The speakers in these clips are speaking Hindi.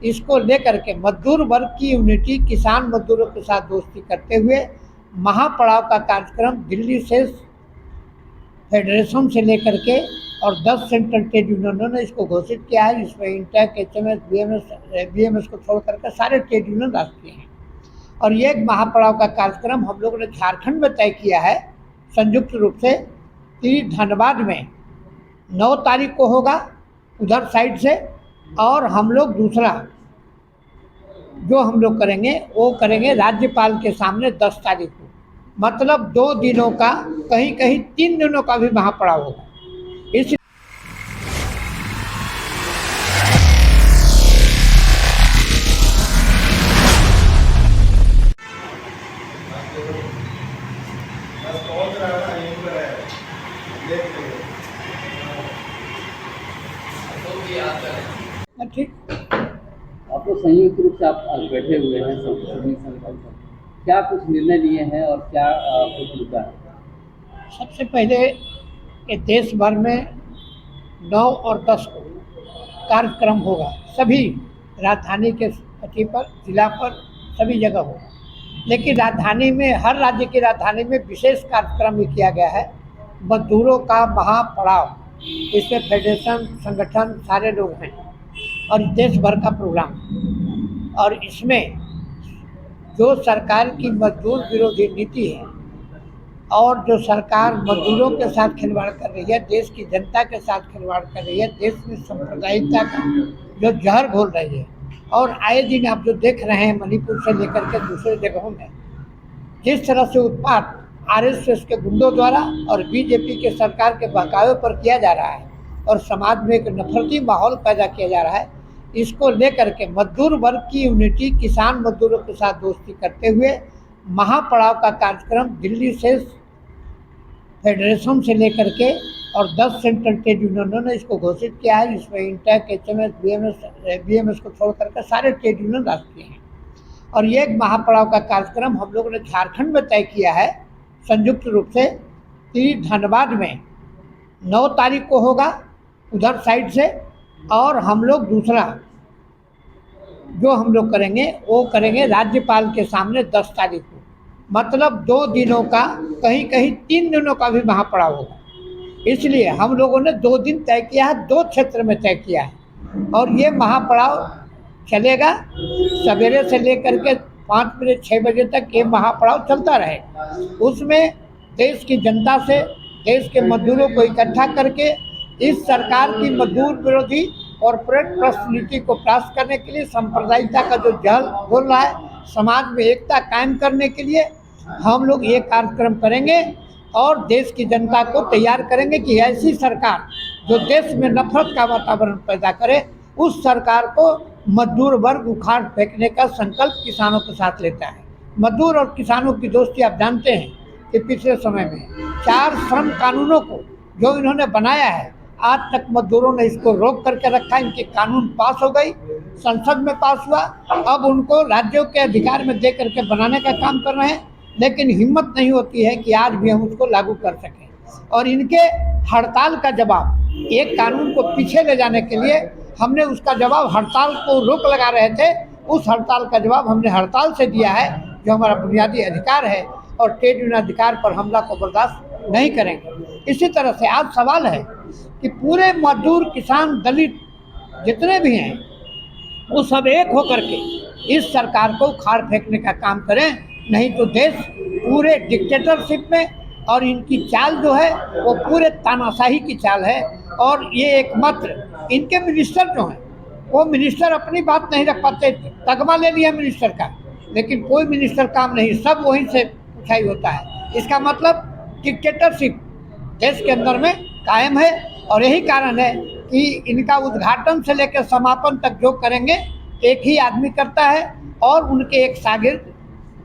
इसको लेकर के मजदूर वर्ग की यूनिटी किसान मजदूरों के साथ दोस्ती करते हुए महापड़ाव का कार्यक्रम दिल्ली से फेडरेशन से लेकर के और 10 सेंट्रल ट्रेड यूनियनों ने इसको घोषित किया है, जिसमें इंटेक, एचएमएस, बीएमएस को छोड़ करके सारे ट्रेड यूनियन राष्ट्रीय हैं। और ये एक महापड़ाव का कार्यक्रम हम लोगों ने झारखंड में तय किया है संयुक्त रूप से कि धनबाद में 9 तारीख को होगा उधर साइड से, और हम लोग दूसरा जो हम लोग करेंगे वो करेंगे राज्यपाल के सामने 10 तारीख को। मतलब 2 दिनों का, कहीं कहीं 3 दिनों का भी महापड़ाव होगा। इस ठीक, आप तो संयुक्त रूप से आप बैठे हुए हैं सभी संगठन, क्या कुछ निर्णय लिए हैं और क्या कुछ मुद्दा है? सबसे पहले ये देश भर में 9 और 10 को कार्यक्रम होगा, सभी राजधानी के पट्टी पर, जिला पर, सभी जगह होगा। लेकिन राजधानी में, हर राज्य की राजधानी में विशेष कार्यक्रम भी किया गया है, मजदूरों का महापड़ाव। इसमें फेडरेशन, संगठन सारे लोग हैं और देश भर का प्रोग्राम। और इसमें जो सरकार की मजदूर विरोधी नीति है और जो सरकार मजदूरों के साथ खिलवाड़ कर रही है, देश की जनता के साथ खिलवाड़ कर रही है, देश में सांप्रदायिकता का जो जहर घोल रही है, और आए दिन आप जो देख रहे हैं मणिपुर से लेकर के दूसरे जगहों में जिस तरह से उत्पात आरएसएस के गुंडों द्वारा और बीजेपी के सरकार के बहकावे पर किया जा रहा है और समाज में एक नफरती माहौल पैदा किया जा रहा है, इसको लेकर के मजदूर वर्ग की यूनिटी किसान मजदूरों के साथ दोस्ती करते हुए महापड़ाव का कार्यक्रम दिल्ली से फेडरेशन से लेकर के और 10 सेंट्रल ट्रेड यूनियनों ने इसको घोषित किया है, जिसमें इंटेक, एचएमएस, बीएमएस को छोड़ करके सारे ट्रेड यूनियन राष्ट्रीय हैं। और ये एक महापड़ाव का कार्यक्रम हम लोगों ने झारखंड में तय किया है संयुक्त रूप से कि धनबाद में 9 तारीख को होगा उधर साइड से, और हम लोग दूसरा जो हम लोग करेंगे वो करेंगे राज्यपाल के सामने 10 तारीख को। मतलब 2 दिनों का, कहीं कहीं 3 दिनों का भी महापड़ाव होगा। इसलिए हम लोगों ने 2 दिन तय किया है, 2 क्षेत्र में तय किया है। और ये महापड़ाव चलेगा सवेरे से लेकर के 5 बजे 6 बजे तक ये महापड़ाव चलता रहेगा। उसमें देश की जनता से, देश के मजदूरों को इकट्ठा करके इस सरकार की मजदूर विरोधी कॉर्पोरेट ट्रस्ट नीति को पास करने के लिए, सांप्रदायिकता का जो जहर घोल रहा है, समाज में एकता कायम करने के लिए हम लोग ये कार्यक्रम करेंगे और देश की जनता को तैयार करेंगे कि ऐसी सरकार जो देश में नफरत का वातावरण पैदा करे, उस सरकार को मजदूर वर्ग उखाड़ फेंकने का संकल्प किसानों के साथ लेता है। मजदूर और किसानों की दोस्ती आप जानते हैं कि पिछले समय में 4 श्रम कानूनों को जो इन्होंने बनाया है, आज तक मजदूरों ने इसको रोक करके रखा। इनके कानून पास हो गई, संसद में पास हुआ, अब उनको राज्यों के अधिकार में दे करके बनाने का काम कर रहे हैं, लेकिन हिम्मत नहीं होती है कि आज भी हम उसको लागू कर सकें। और इनके हड़ताल का जवाब, एक कानून को पीछे ले जाने के लिए हमने उसका जवाब, हड़ताल को रोक लगा रहे थे, उस हड़ताल का जवाब हमने हड़ताल से दिया है, जो हमारा बुनियादी अधिकार है, और ट्रेड यूनियन अधिकार पर हमला को बर्दाश्त नहीं करेंगे। इसी तरह से आज सवाल है कि पूरे मजदूर, किसान, दलित जितने भी हैं वो सब एक होकर के इस सरकार को उखाड़ फेंकने का काम करें, नहीं तो देश पूरे डिक्टेटरशिप में, और इनकी चाल जो है वो पूरे तानाशाही की चाल है। और ये एकमात्र इनके मिनिस्टर जो हैं, वो मिनिस्टर अपनी बात नहीं रख पाते, तगमा ले लिया मिनिस्टर का, लेकिन कोई मिनिस्टर काम नहीं, सब वहीं से उठाई होता है। इसका मतलब डिक्टेटरशिप देश के अंदर में कायम है। और यही कारण है कि इनका उद्घाटन से लेकर समापन तक जो करेंगे एक ही आदमी करता है, और उनके एक शागिर्द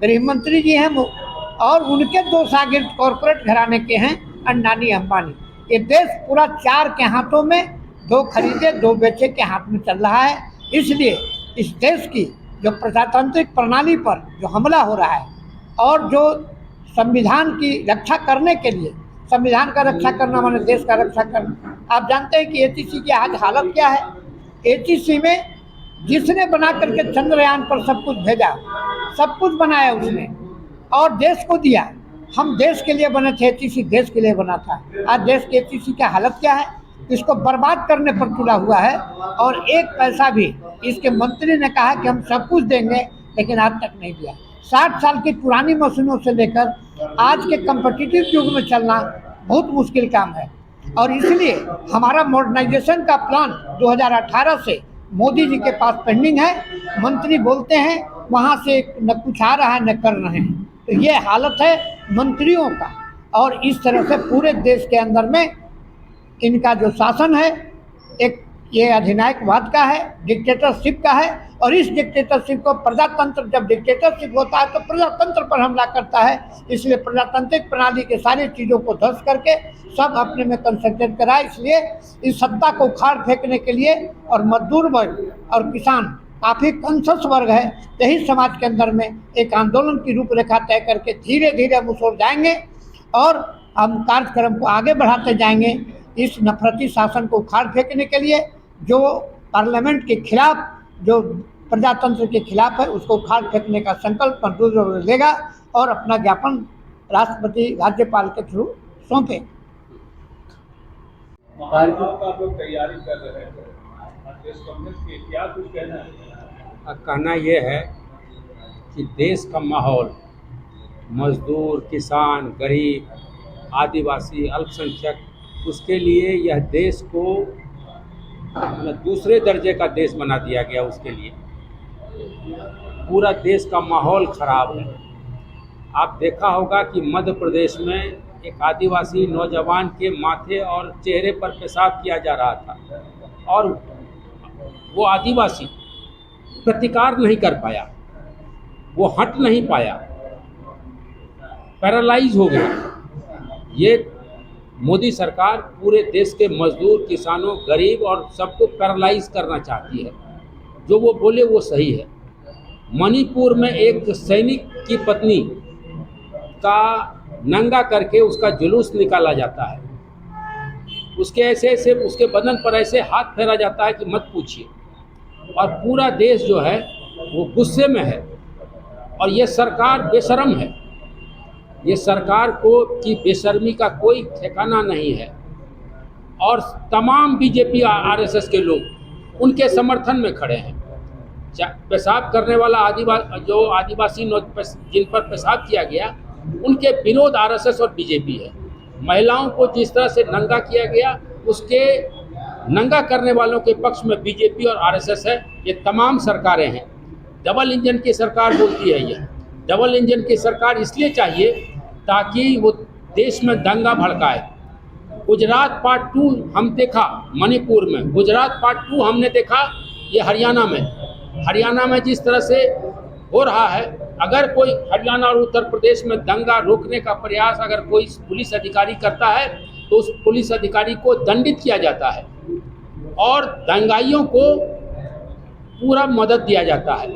गृह मंत्री जी हैं, और उनके 2 शागिर्द कॉरपोरेट घराने के हैं, अंडानी, अंबानी। ये देश पूरा 4 के हाथों में, 2 खरीदे 2 बेचे के हाथ में चल रहा है। इसलिए इस देश की जो प्रजातांत्रिक प्रणाली पर जो हमला हो रहा है, और जो संविधान की रक्षा करने के लिए, संविधान का रक्षा करना माने देश का रक्षा करना, आप जानते हैं कि एचईसी की आज हालत क्या है। एचईसी में जिसने बना करके चंद्रयान पर सब कुछ भेजा, सब कुछ बनाया उसने और देश को दिया। हम देश के लिए बने थे, एचईसी देश के लिए बना था। आज देश के एचईसी की हालत क्या है, इसको बर्बाद करने पर तुला हुआ है। और एक पैसा भी, इसके मंत्री ने कहा कि हम सब कुछ देंगे, लेकिन आज तक नहीं दिया। 60 साल की पुरानी मशीनों से लेकर आज के कम्पिटिटिव युग में चलना बहुत मुश्किल काम है। और इसलिए हमारा मॉडर्नाइजेशन का प्लान 2018 से मोदी जी के पास पेंडिंग है। मंत्री बोलते हैं वहाँ से न कुछ आ रहा है न कर रहे हैं। तो ये हालत है मंत्रियों का। और इस तरह से पूरे देश के अंदर में इनका जो शासन है, एक ये अधिनायकवाद का है, डिक्टेटरशिप का है। और इस डिक्टेटरशिप को प्रजातंत्र, जब डिक्टेटरशिप होता है तो प्रजातंत्र पर हमला करता है। इसलिए प्रजातांत्रिक प्रणाली के सारी चीज़ों को ध्वस्त करके सब अपने में कंसंट्रेट करा। इसलिए इस सत्ता को उखाड़ फेंकने के लिए, और मजदूर वर्ग और किसान काफ़ी कॉन्शस वर्ग है, यही समाज के अंदर में एक आंदोलन की रूपरेखा तय करके धीरे धीरे हम उसको जाएंगे और हम कार्यक्रम को आगे बढ़ाते जाएंगे। इस नफरती शासन को उखाड़ फेंकने के लिए, जो पार्लियामेंट के खिलाफ, जो प्रजातंत्र के खिलाफ है, उसको उखाड़ फेंकने का संकल्प मंजूर लेगा और अपना ज्ञापन राष्ट्रपति राज्यपाल के थ्रू सौंपे। तैयारी कर रहे हैं, देश कांग्रेस की क्या कुछ कहना है? कहना ये है कि देश का माहौल मजदूर, किसान, गरीब, आदिवासी, अल्पसंख्यक, उसके लिए यह देश को दूसरे दर्जे का देश बना दिया गया। उसके लिए पूरा देश का माहौल ख़राब है। आप देखा होगा कि मध्य प्रदेश में एक आदिवासी नौजवान के माथे और चेहरे पर पेशाब किया जा रहा था और वो आदिवासी प्रतिकार नहीं कर पाया, वो हट नहीं पाया, पैरालाइज हो गया। ये मोदी सरकार पूरे देश के मजदूर, किसानों, गरीब और सबको पैरालाइज करना चाहती है। जो वो बोले वो सही है। मणिपुर में एक सैनिक की पत्नी का नंगा करके उसका जुलूस निकाला जाता है, उसके ऐसे उसके बदन पर ऐसे हाथ फेरा जाता है कि मत पूछिए। और पूरा देश जो है वो गुस्से में है और ये सरकार बेशर्म है। ये सरकार की बेशर्मी का कोई ठिकाना नहीं है। और तमाम बीजेपी आरएसएस के लोग उनके समर्थन में खड़े हैं। पेशाब करने वाला आदिवासी जिन पर पेशाब किया गया, उनके विरोध आरएसएस और बीजेपी है। महिलाओं को जिस तरह से नंगा किया गया, उसके नंगा करने वालों के पक्ष में बीजेपी और आरएसएस है। ये तमाम सरकारें हैं। डबल इंजन की सरकार बोलती है। ये डबल इंजन की सरकार इसलिए चाहिए ताकि वो देश में दंगा भड़काए। गुजरात पार्ट 2 हम देखा मणिपुर में, गुजरात पार्ट 2 हमने देखा ये हरियाणा में जिस तरह से हो रहा है। अगर कोई हरियाणा और उत्तर प्रदेश में दंगा रोकने का प्रयास अगर कोई पुलिस अधिकारी करता है तो उस पुलिस अधिकारी को दंडित किया जाता है और दंगाइयों को पूरा मदद दिया जाता है।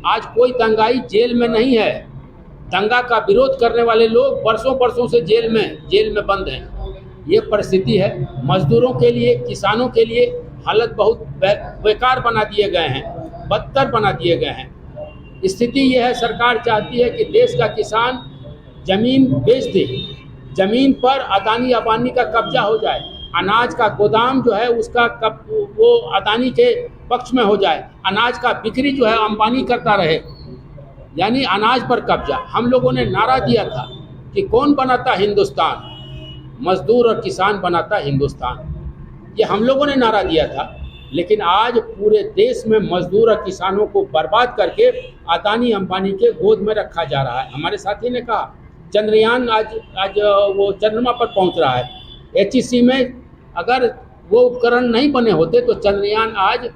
आज कोई दंगाई जेल में नहीं है। दंगा का विरोध करने वाले लोग बरसों से जेल में बंद हैं। ये परिस्थिति है। मजदूरों के लिए, किसानों के लिए हालत बहुत बेकार बना दिए गए हैं, बदतर बना दिए गए हैं। स्थिति ये है, सरकार चाहती है कि देश का किसान जमीन बेच दे, जमीन पर अदानी अंबानी का कब्जा हो जाए, अनाज का गोदाम जो है उसका वो अदानी के पक्ष में हो जाए, अनाज का बिक्री जो है अंबानी करता रहे, यानी अनाज पर कब्जा। हम लोगों ने नारा दिया था कि कौन बनाता हिंदुस्तान, मजदूर और किसान बनाता हिंदुस्तान। ये हम लोगों ने नारा दिया था। लेकिन आज पूरे देश में मजदूर और किसानों को बर्बाद करके अदानी अंबानी के गोद में रखा जा रहा है। हमारे साथी ने कहा चंद्रयान आज वो चंद्रमा पर पहुंच रहा है। एचईसी में अगर वो उपकरण नहीं बने होते तो चंद्रयान आज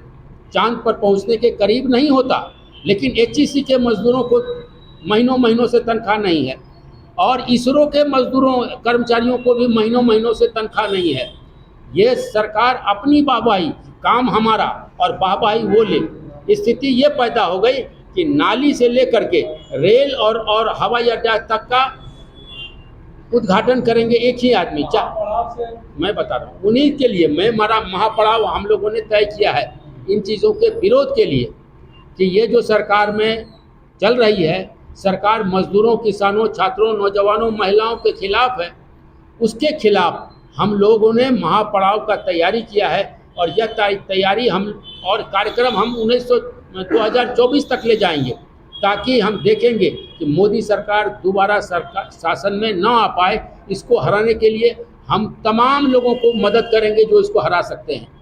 चांद पर पहुंचने के करीब नहीं होता। लेकिन एचईसी के मजदूरों को महीनों से तनख्वाह नहीं है और इसरो के मजदूरों कर्मचारियों को भी महीनों से तनख्वाह नहीं है। ये सरकार अपनी वाहवाही, काम हमारा और वाहवाही वो ले। स्थिति ये पैदा हो गई कि नाली से लेकर के रेल और हवाई अड्डा तक का उद्घाटन करेंगे एक ही आदमी। मैं बता रहा हूँ, उन्हीं के लिए मैं महापड़ाव हम लोगों ने तय किया है इन चीज़ों के विरोध के लिए। कि ये जो सरकार में चल रही है, सरकार मजदूरों, किसानों, छात्रों, नौजवानों, महिलाओं के खिलाफ है। उसके खिलाफ हम लोगों ने महापड़ाव का तैयारी किया है और यह तैयारी हम और कार्यक्रम हम 2024 तक ले जाएंगे, ताकि हम देखेंगे कि मोदी सरकार दोबारा शासन में ना आ पाए। इसको हराने के लिए हम तमाम लोगों को मदद करेंगे जो इसको हरा सकते हैं।